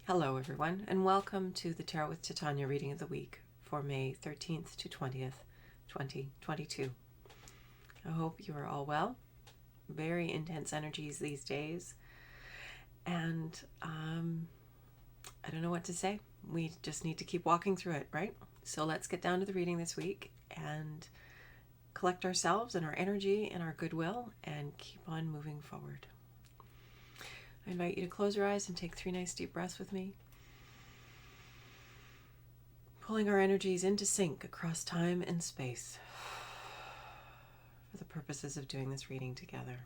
Hello, everyone, and welcome to the Tarot with Titania reading of the week for May 13th to 20th, 2022. I hope you are all well. Very intense energies these days, and I don't know what to say. We just need to keep walking through it, right? So let's get down to the reading this week and collect ourselves and our energy and our goodwill and keep on moving forward. I invite you to close your eyes and take 3 nice deep breaths with me. Pulling our energies into sync across time and space for the purposes of doing this reading together.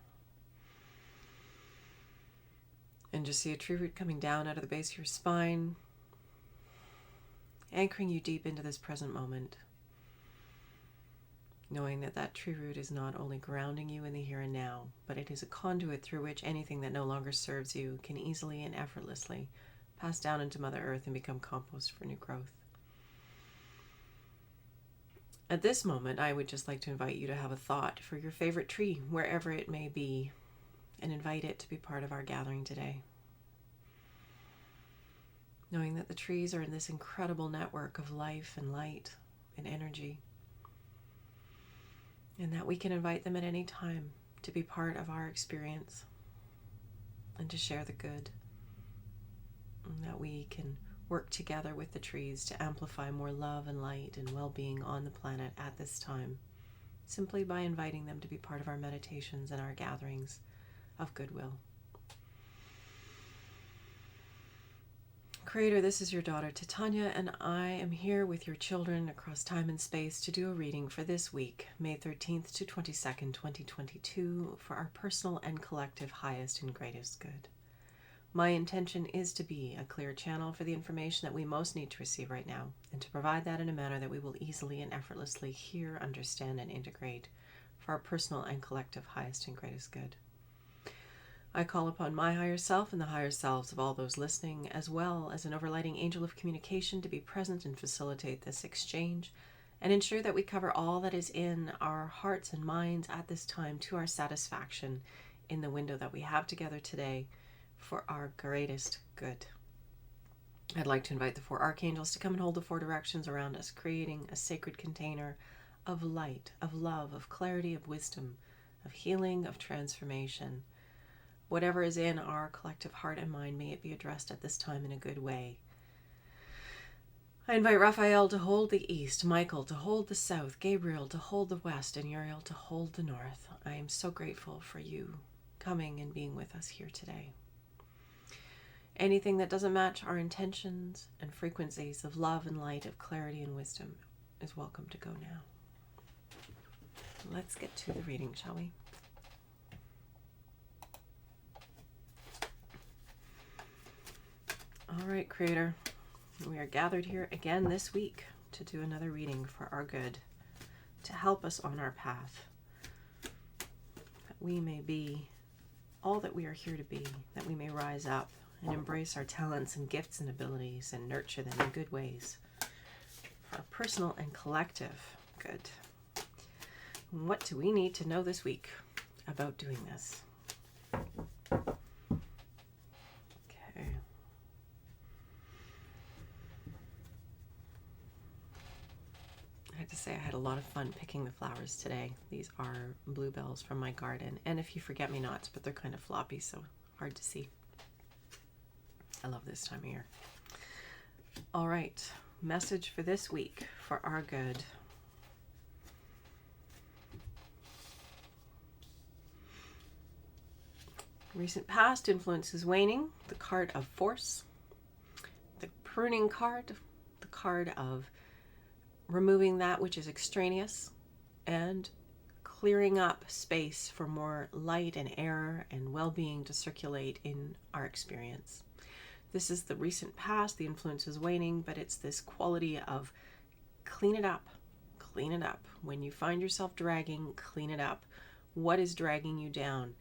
And just see a tree root coming down out of the base of your spine, anchoring you deep into this present moment, knowing that that tree root is not only grounding you in the here and now, but it is a conduit through which anything that no longer serves you can easily and effortlessly pass down into Mother Earth and become compost for new growth. At this moment, I would just like to invite you to have a thought for your favorite tree, wherever it may be, and invite it to be part of our gathering today. Knowing that the trees are in this incredible network of life and light and energy, and that we can invite them at any time to be part of our experience and to share the good, and that we can work together with the trees to amplify more love and light and well-being on the planet at this time, simply by inviting them to be part of our meditations and our gatherings of goodwill. Creator, this is your daughter Titania, and I am here with your children across time and space to do a reading for this week, May 13th to 22nd, 2022, for our personal and collective highest and greatest good. My intention is to be a clear channel for the information that we most need to receive right now, and to provide that in a manner that we will easily and effortlessly hear, understand, and integrate for our personal and collective highest and greatest good. I call upon my higher self and the higher selves of all those listening, as well as an overlighting angel of communication, to be present and facilitate this exchange and ensure that we cover all that is in our hearts and minds at this time to our satisfaction in the window that we have together today for our greatest good. I'd like to invite the 4 archangels to come and hold the 4 directions around us, creating a sacred container of light, of love, of clarity, of wisdom, of healing, of transformation. Whatever is in our collective heart and mind, may it be addressed at this time in a good way. I invite Raphael to hold the east, Michael to hold the south, Gabriel to hold the west, and Uriel to hold the north. I am so grateful for you coming and being with us here today. Anything that doesn't match our intentions and frequencies of love and light, of clarity and wisdom, is welcome to go now. Let's get to the reading, shall we? All right, Creator, we are gathered here again this week to do another reading for our good, to help us on our path, that we may be all that we are here to be, that we may rise up and embrace our talents and gifts and abilities and nurture them in good ways for our personal and collective good. What do we need to know this week about doing this? To say I had a lot of fun picking the flowers today. These are bluebells from my garden, and a few forget-me-nots, but they're kind of floppy, so hard to see. I love this time of year. All right, message for this week for our good. Recent past influence is waning. The card of force. The pruning card. The card of removing that which is extraneous and clearing up space for more light and air and well-being to circulate in our experience. This is the recent past. The influence is waning, but it's this quality of clean it up, clean it up. When you find yourself dragging, clean it up. What is dragging you down?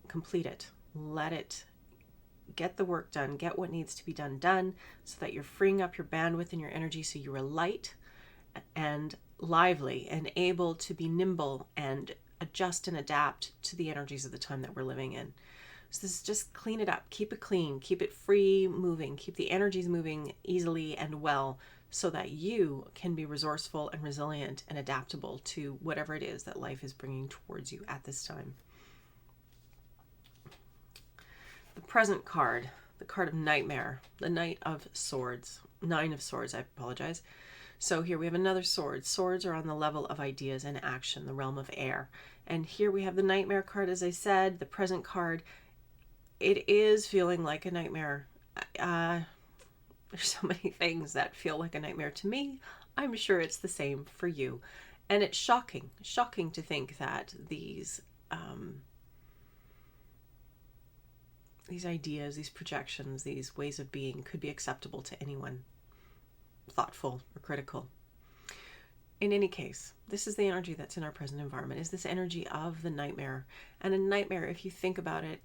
Complete it. Let it get the work done. Get what needs to be done so that you're freeing up your bandwidth and your energy so you are light and lively and able to be nimble and adjust and adapt to the energies of the time that we're living in. So this is just clean it up, keep it clean, keep it free moving, keep the energies moving easily and well, so that you can be resourceful and resilient and adaptable to whatever it is that life is bringing towards you at this time. The present card, the card of nightmare, the Knight of Swords, 9 of Swords, I apologize. So here we have another sword. Swords are on the level of ideas and action, the realm of air. And here we have the nightmare card, as I said, the present card. It is feeling like a nightmare. There's so many things that feel like a nightmare to me. I'm sure it's the same for you. And it's shocking to think that these ideas, these projections, these ways of being could be acceptable to anyone thoughtful or critical. In any case, this is the energy that's in our present environment, is this energy of the nightmare. And a nightmare, if you think about it,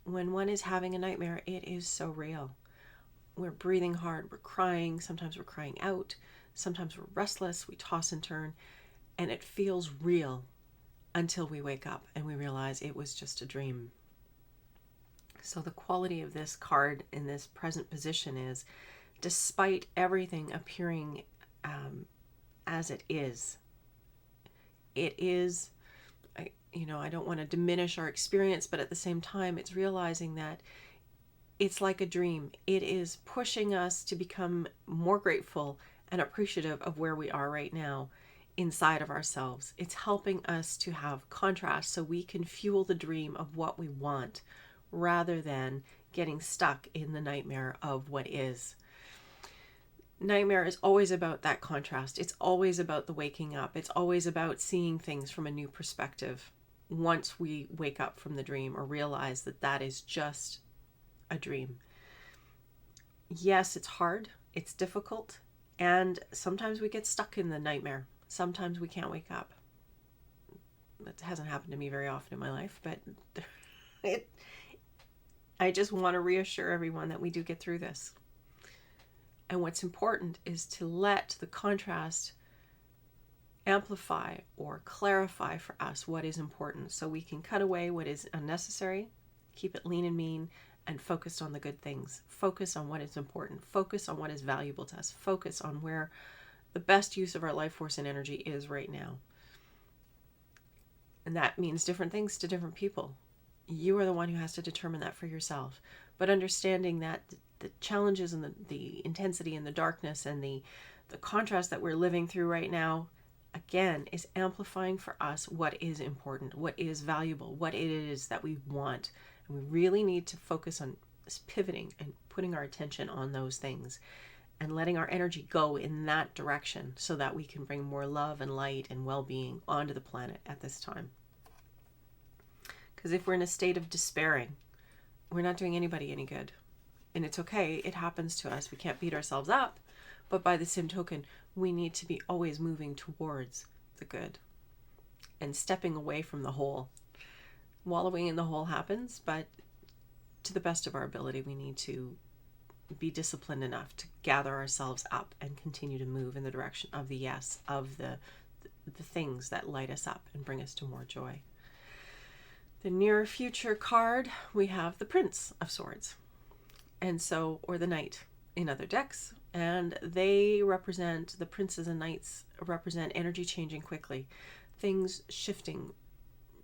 when one is having a nightmare, it is so real. We're breathing hard, we're crying, sometimes we're crying out, sometimes we're restless, we toss and turn, and it feels real until we wake up and we realize it was just a dream. So the quality of this card in this present position is, despite everything appearing as it is, I don't want to diminish our experience, but at the same time, it's realizing that it's like a dream. It is pushing us to become more grateful and appreciative of where we are right now inside of ourselves. It's helping us to have contrast so we can fuel the dream of what we want rather than getting stuck in the nightmare of what is. Nightmare is always about that contrast. It's always about the waking up. It's always about seeing things from a new perspective once we wake up from the dream or realize that that is just a dream. Yes, it's hard, it's difficult, and sometimes we get stuck in the nightmare. Sometimes we can't wake up. That hasn't happened to me very often in my life, but I just want to reassure everyone that we do get through this. And what's important is to let the contrast amplify or clarify for us what is important, so we can cut away what is unnecessary, keep it lean and mean, and focus on the good things. Focus on what is important. Focus on what is valuable to us. Focus on where the best use of our life force and energy is right now. And that means different things to different people. You are the one who has to determine that for yourself. But understanding that the challenges and the intensity and the darkness and the contrast that we're living through right now, again, is amplifying for us what is important, what is valuable, what it is that we want. And we really need to focus on pivoting and putting our attention on those things and letting our energy go in that direction so that we can bring more love and light and well-being onto the planet at this time. Because if we're in a state of despairing, we're not doing anybody any good. And it's okay, it happens to us. We can't beat ourselves up. But by the same token, we need to be always moving towards the good and stepping away from the hole. Wallowing in the hole happens, but to the best of our ability, we need to be disciplined enough to gather ourselves up and continue to move in the direction of the yes, of the things that light us up and bring us to more joy. The near future card, we have the Prince of Swords, and so, or the Knight in other decks, and they represent, the princes and knights represent energy changing quickly, things shifting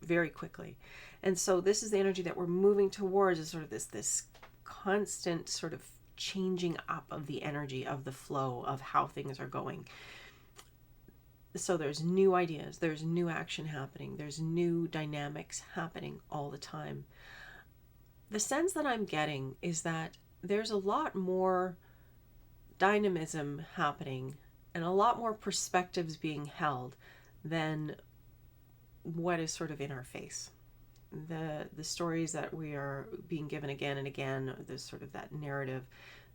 very quickly. And so this is the energy that we're moving towards, is sort of this constant sort of changing up of the energy, of the flow of how things are going. So there's new ideas, there's new action happening, there's new dynamics happening all the time. The sense that I'm getting is that there's a lot more dynamism happening and a lot more perspectives being held than what is sort of in our face. The stories that we are being given again and again, there's sort of that narrative.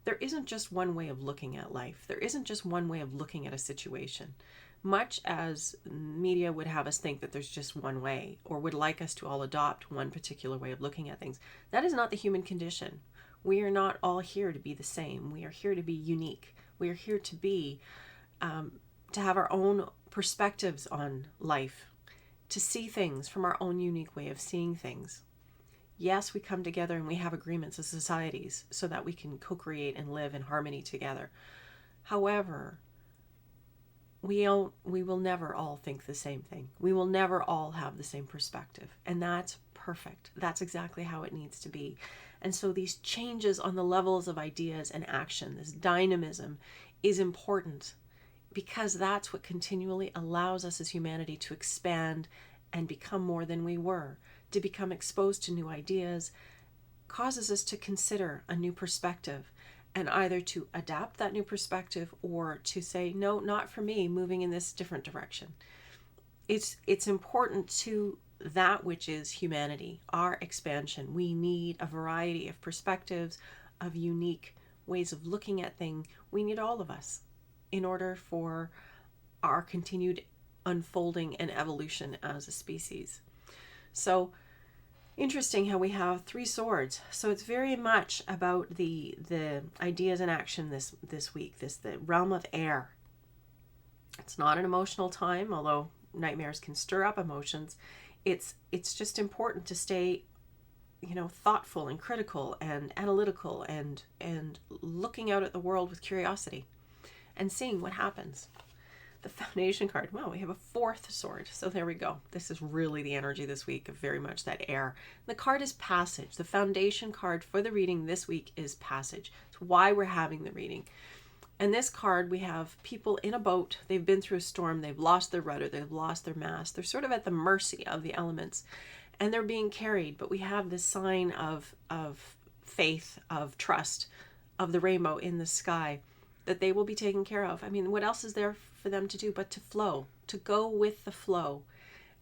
There isn't just one way of looking at life. There isn't just one way of looking at a situation. Much as media would have us think that there's just one way, or would like us to all adopt one particular way of looking at things, that is not the human condition. We are not all here to be the same. We are here to be unique. We are here to be, to have our own perspectives on life, to see things from our own unique way of seeing things. Yes, we come together and we have agreements as societies so that we can co-create and live in harmony together. However, we will never all think the same thing. We will never all have the same perspective. And that's perfect. That's exactly how it needs to be. And so these changes on the levels of ideas and action, this dynamism, is important, because that's what continually allows us as humanity to expand and become more than we were, to become exposed to new ideas, causes us to consider a new perspective, and either to adapt that new perspective or to say, no, not for me, moving in this different direction. It's important to that which is humanity, our expansion. We need a variety of perspectives, of unique ways of looking at things. We need all of us in order for our continued unfolding and evolution as a species. So interesting how we have 3 swords. So it's very much about the ideas in action this week, the realm of air. It's not an emotional time, although nightmares can stir up emotions. It's just important to stay, thoughtful and critical and analytical and looking out at the world with curiosity and seeing what happens. The foundation card, well, we have a 4th sword. So there we go. This is really the energy this week of very much that air. The card is passage. The foundation card for the reading this week is passage. It's why we're having the reading. And this card, we have people in a boat. They've been through a storm. They've lost their rudder. They've lost their mast. They're sort of at the mercy of the elements. And they're being carried. But we have this sign of faith, of trust, of the rainbow in the sky, that they will be taken care of. I mean, what else is there for them to do but to flow, to go with the flow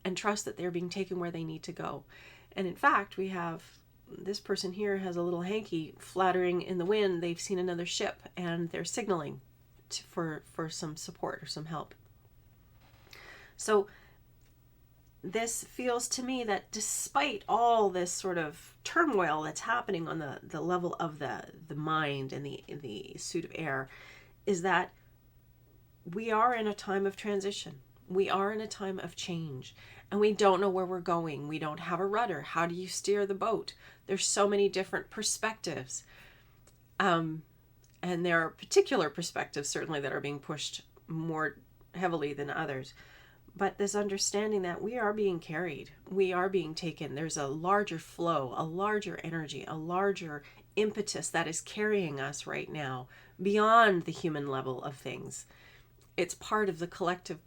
and trust that they're being taken where they need to go. And in fact, we have this person here has a little hanky flattering in the wind. They've seen another ship and they're signaling for some support or some help. So this feels to me that despite all this sort of turmoil that's happening on the level of the mind and the suit of air, is that we are in a time of transition. We are in a time of change, and we don't know where we're going. We don't have a rudder. How do you steer the boat? There's so many different perspectives. And there are particular perspectives certainly that are being pushed more heavily than others. But this understanding that we are being carried, we are being taken. There's a larger flow, a larger energy, a larger impetus that is carrying us right now beyond the human level of things. It's part of the collective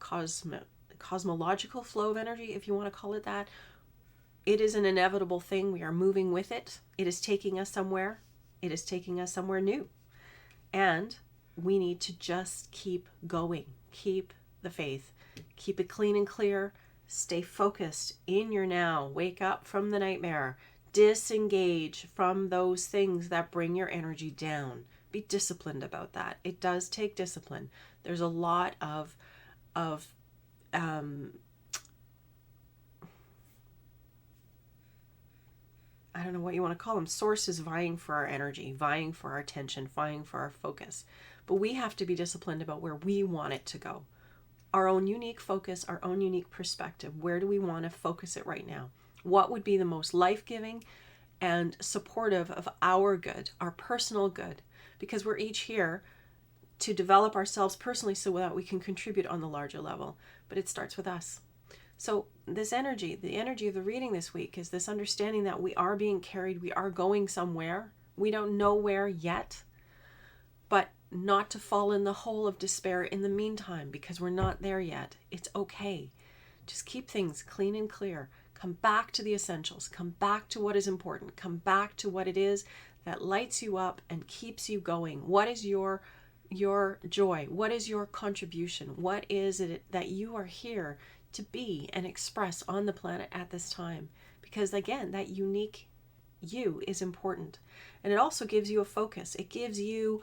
cosmological flow of energy, if you want to call it that. It is an inevitable thing. We are moving with it. It is taking us somewhere. It is taking us somewhere new. And we need to just keep going. Keep the faith. Keep it clean and clear. Stay focused in your now. Wake up from the nightmare. Disengage from those things that bring your energy down. Be disciplined about that. It does take discipline. There's a lot of I don't know what you want to call them, sources vying for our energy, vying for our attention, vying for our focus. But we have to be disciplined about where we want it to go. Our own unique focus, our own unique perspective. Where do we want to focus it right now? What would be the most life-giving and supportive of our good, our personal good? Because we're each here to develop ourselves personally so that we can contribute on the larger level. But it starts with us. So this energy, the energy of the reading this week, is this understanding that we are being carried, we are going somewhere. We don't know where yet, but not to fall in the hole of despair in the meantime, because we're not there yet. It's okay. Just keep things clean and clear. Come back to the essentials. Come back to what is important. Come back to what it is that lights you up and keeps you going. What is your joy? What is your contribution? What is it that you are here to be and express on the planet at this time? Because again, that unique you is important. And it also gives you a focus. It gives you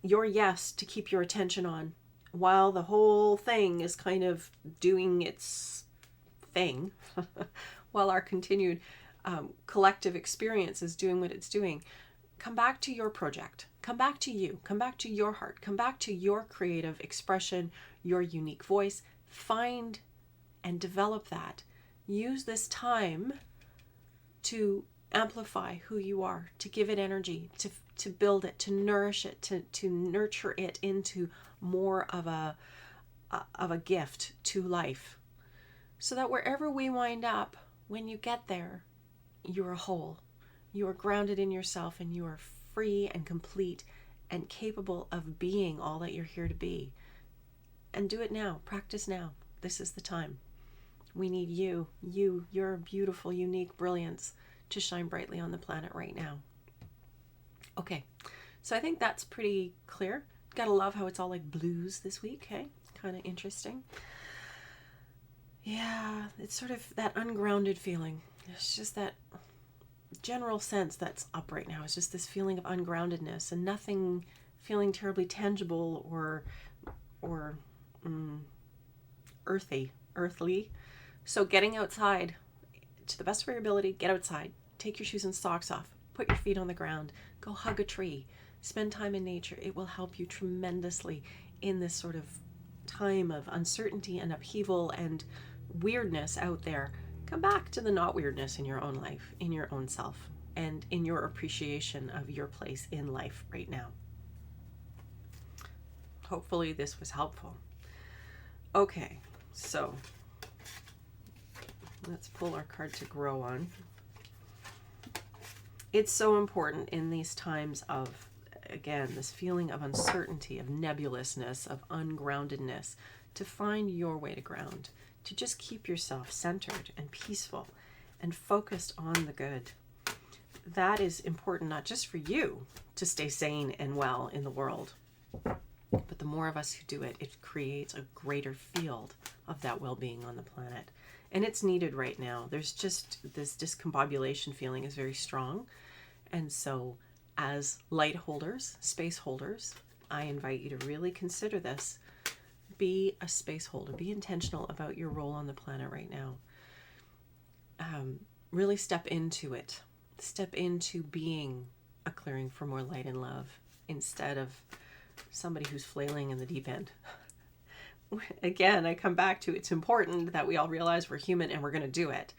your yes to keep your attention on while the whole thing is kind of doing its thing, while our continued collective experience is doing what it's doing. Come back to your project. Come back to you. Come back to your heart. Come back to your creative expression, your unique voice. Find and develop that. Use this time to amplify who you are, to give it energy, to build it, to nourish it, to nurture it into more of a gift to life, so that wherever we wind up, when you get there, you are whole, you are grounded in yourself, and you are free and complete and capable of being all that you're here to be. And do it now. Practice now. This is the time. We need your beautiful, unique brilliance to shine brightly on the planet right now. Okay, so I think that's pretty clear. Gotta love how it's all like blues this week, hey? Kind of interesting. Yeah, it's sort of that ungrounded feeling. It's just that general sense that's up right now. It's just this feeling of ungroundedness and nothing feeling terribly tangible or earthly. So getting outside, to the best of your ability, get outside. Take your shoes and socks off. Put your feet on the ground. Go hug a tree. Spend time in nature. It will help you tremendously in this sort of time of uncertainty and upheaval and weirdness out there. Come back to the not weirdness in your own life, in your own self, and in your appreciation of your place in life right now. Hopefully this was helpful. Okay, so let's pull our card to grow on. It's so important in these times of, again, this feeling of uncertainty, of nebulousness, of ungroundedness, to find your way to ground, to just keep yourself centered and peaceful and focused on the good. That is important not just for you to stay sane and well in the world, but the more of us who do it, it creates a greater field of that well-being on the planet. And it's needed right now. There's just this discombobulation feeling is very strong. And so as light holders, space holders, I invite you to really consider this. Be a space holder. Be intentional about your role on the planet right now. Really step into it. Step into being a clearing for more light and love instead of somebody who's flailing in the deep end. Again, I come back to, it's important that we all realize we're human and we're going to do it.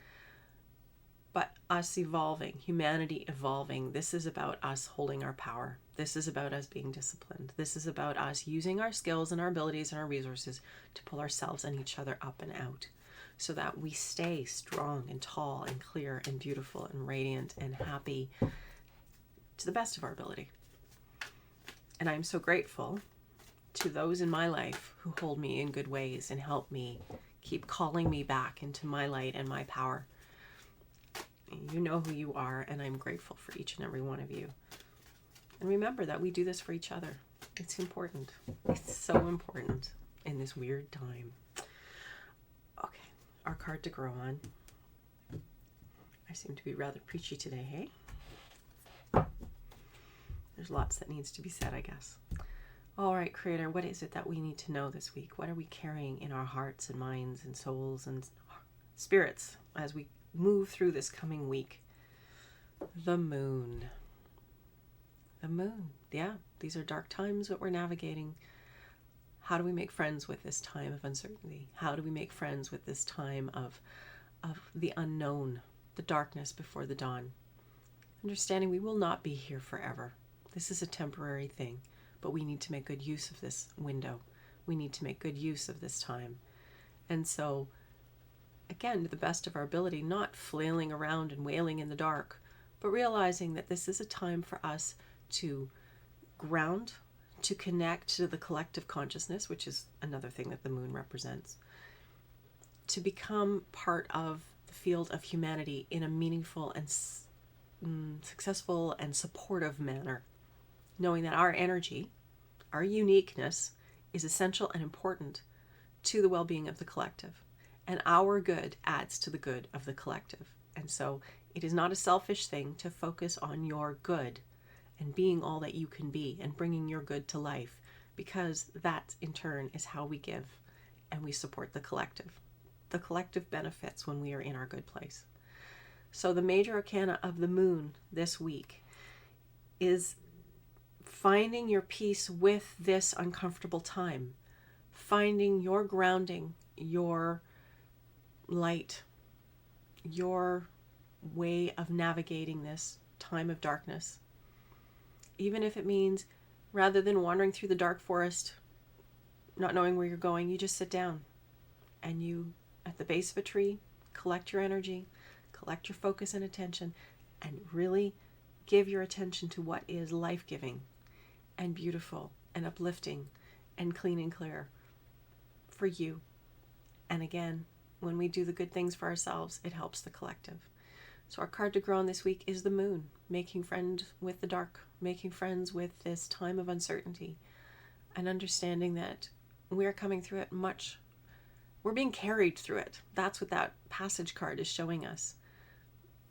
But us evolving, humanity evolving, this is about us holding our power. This is about us being disciplined. This is about us using our skills and our abilities and our resources to pull ourselves and each other up and out so that we stay strong and tall and clear and beautiful and radiant and happy to the best of our ability. And I'm so grateful to those in my life who hold me in good ways and help me keep calling me back into my light and my power. You know who you are, and I'm grateful for each and every one of you. And remember that we do this for each other. It's important. It's so important in this weird time. Okay, our card to grow on. I seem to be rather preachy today, hey? There's lots that needs to be said, I guess. All right, Creator, what is it that we need to know this week? What are we carrying in our hearts and minds and souls and spirits as we move through this coming week? The moon. The moon. Yeah, these are dark times that we're navigating. How do we make friends with this time of uncertainty? How do we make friends with this time of the unknown, the darkness before the dawn? Understanding we will not be here forever. This is a temporary thing, but we need to make good use of this window. We need to make good use of this time. And so, again, to the best of our ability, not flailing around and wailing in the dark, but realizing that this is a time for us to ground, to connect to the collective consciousness, which is another thing that the moon represents, to become part of the field of humanity in a meaningful and successful and supportive manner, knowing that our energy, our uniqueness, is essential and important to the well-being of the collective. And our good adds to the good of the collective. And so it is not a selfish thing to focus on your good and being all that you can be and bringing your good to life, because that in turn is how we give and we support the collective. The collective benefits when we are in our good place. So the major arcana of the moon this week is finding your peace with this uncomfortable time, finding your grounding, your light, your way of navigating this time of darkness. Even if it means, rather than wandering through the dark forest, not knowing where you're going, you just sit down and you, at the base of a tree, collect your energy, collect your focus and attention, and really give your attention to what is life-giving and beautiful and uplifting and clean and clear for you. And again, when we do the good things for ourselves, it helps the collective. So our card to grow on this week is the moon, making friends with the dark, making friends with this time of uncertainty, and understanding that we're coming through it we're being carried through it. That's what that passage card is showing us.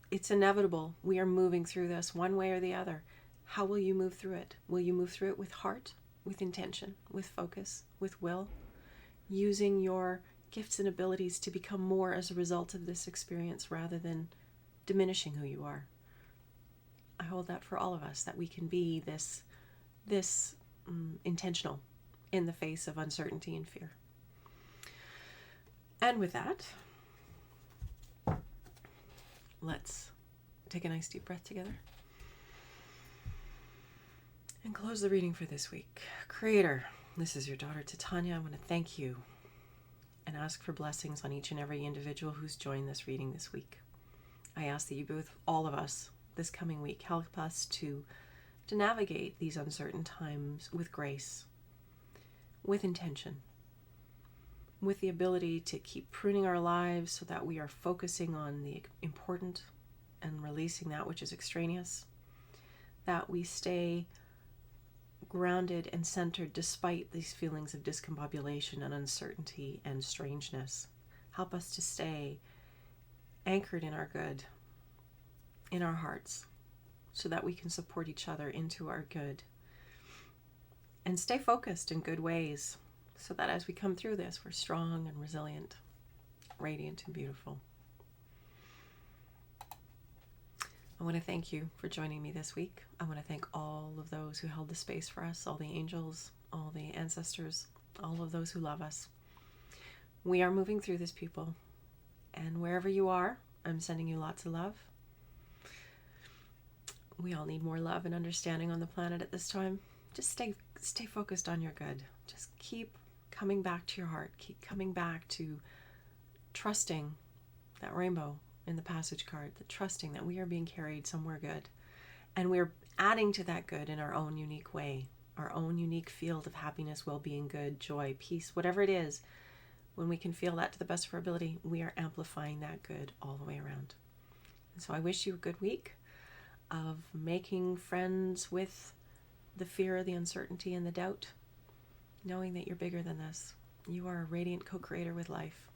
It's inevitable. We are moving through this one way or the other. How will you move through it? Will you move through it with heart, with intention, with focus, with will, using your gifts and abilities to become more as a result of this experience rather than diminishing who you are? I hold that for all of us, that we can be this intentional in the face of uncertainty and fear. And with that, let's take a nice deep breath together and close the reading for this week. Creator, this is your daughter Titania. I want to thank you and ask for blessings on each and every individual who's joined this reading this week. I ask that you be with all of us this coming week. Help us to navigate these uncertain times with grace, with intention, with the ability to keep pruning our lives so that we are focusing on the important and releasing that which is extraneous, that we stay grounded and centered despite these feelings of discombobulation and uncertainty and strangeness. Help us to stay anchored in our good, in our hearts, so that we can support each other into our good. And stay focused in good ways, so that as we come through this, we're strong and resilient, radiant and beautiful. I want to thank you for joining me this week. I want to thank all of those who held the space for us, all the angels, all the ancestors, all of those who love us. We are moving through this, people. And wherever you are, I'm sending you lots of love. We all need more love and understanding on the planet at this time. Just stay focused on your good. Just keep coming back to your heart. Keep coming back to trusting that rainbow in the passage card, the trusting that we are being carried somewhere good. And we're adding to that good in our own unique way, our own unique field of happiness, well-being, good, joy, peace, whatever it is. When we can feel that to the best of our ability, we are amplifying that good all the way around. And so I wish you a good week of making friends with the fear, the uncertainty, and the doubt, knowing that you're bigger than this. You are a radiant co-creator with life,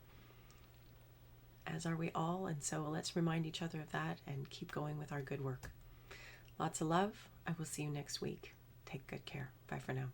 as are we all, and so let's remind each other of that and keep going with our good work. Lots of love. I will see you next week. Take good care. Bye for now.